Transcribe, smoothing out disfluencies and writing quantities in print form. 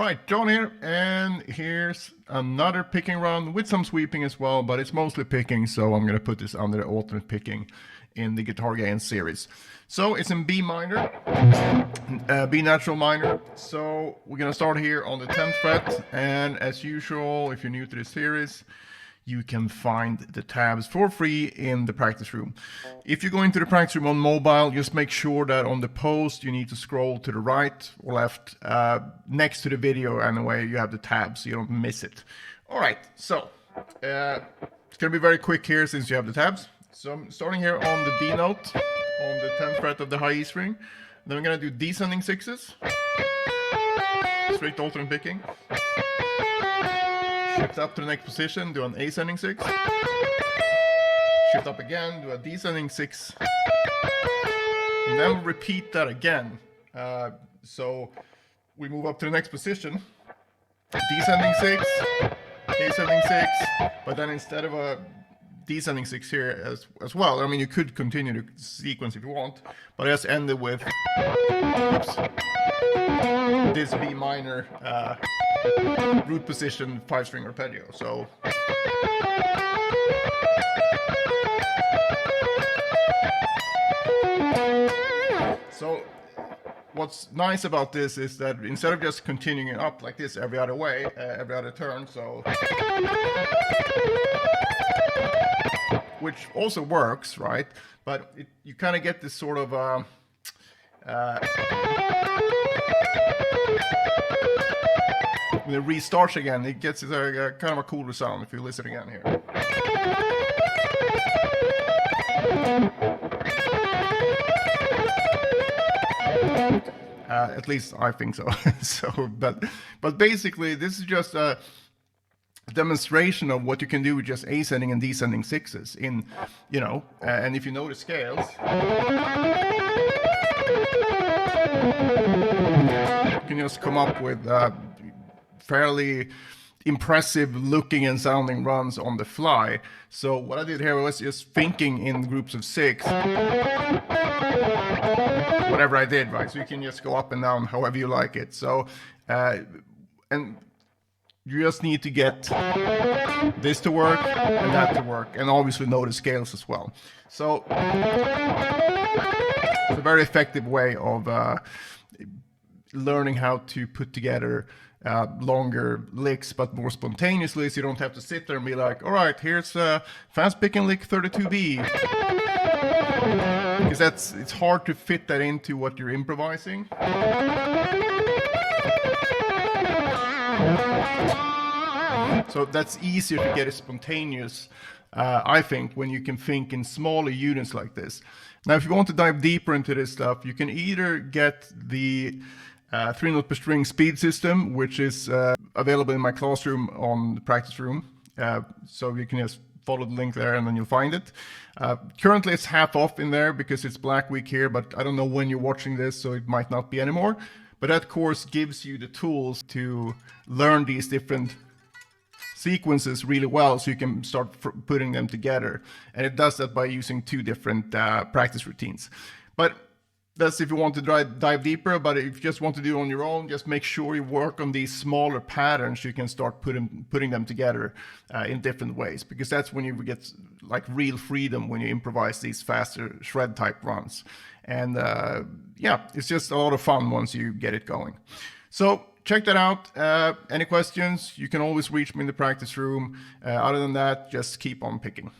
Right, John here, and here's another picking run with some sweeping as well, but it's mostly picking, so I'm going to put this under the alternate picking in the Guitar Gain series. So it's in B minor, B natural minor, so we're going to start here on the 10th fret, and as usual, if you're new to this series, you can find the tabs for free in the practice room. If you go into the practice room on mobile, just make sure that on the post you need to scroll to the right or left next to the video, anyway you have the tabs so you don't miss it. All right, so it's gonna be very quick here since you have the tabs. So I'm starting here on the D note on the 10th fret of the high E string. Then we're gonna do descending sixes, straight alternate picking. Shift up to the next position, do an ascending 6. Shift up again, do a descending 6. And then we'll repeat that again. So we move up to the next position. Descending 6, ascending 6. But then instead of a descending 6 here as well, I mean, you could continue the sequence if you want. But I just ended with this B minor root position 5-string arpeggio. So what's nice about this is that instead of just continuing up like this every other way, every other turn, so which also works, right? But you kind of get this sort of when it restarts again, it gets a kind of a cooler sound if you listen again here. At least I think so. But basically, this is just a demonstration of what you can do with just ascending and descending sixes in, and if you know the scales, you can just come up with fairly impressive looking and sounding runs on the fly. So what I did here was just thinking in groups of 6, whatever I did, right? So you can just go up and down however you like it. So and you just need to get this to work and that to work, and obviously know the scales as well. So it's a very effective way of learning how to put together longer licks, but more spontaneously, so you don't have to sit there and be like, all right, here's a fast picking lick 32B. Because it's hard to fit that into what you're improvising. So that's easier to get it spontaneous, I think, when you can think in smaller units like this. Now, if you want to dive deeper into this stuff, you can either get the 3-note per string speed system, which is available in my classroom on the practice room. So you can just follow the link there and then you'll find it. Currently it's half off in there because it's Black Week here, but I don't know when you're watching this, so it might not be anymore. But that course gives you the tools to learn these different sequences really well, so you can start putting them together. And it does that by using 2 different practice routines. But that's if you want to dive deeper, but if you just want to do it on your own, just make sure you work on these smaller patterns. You can start putting them together in different ways, because that's when you get like real freedom when you improvise these faster shred type runs. And yeah, it's just a lot of fun once you get it going. So check that out. Any questions, you can always reach me in the practice room. Other than that, just keep on picking.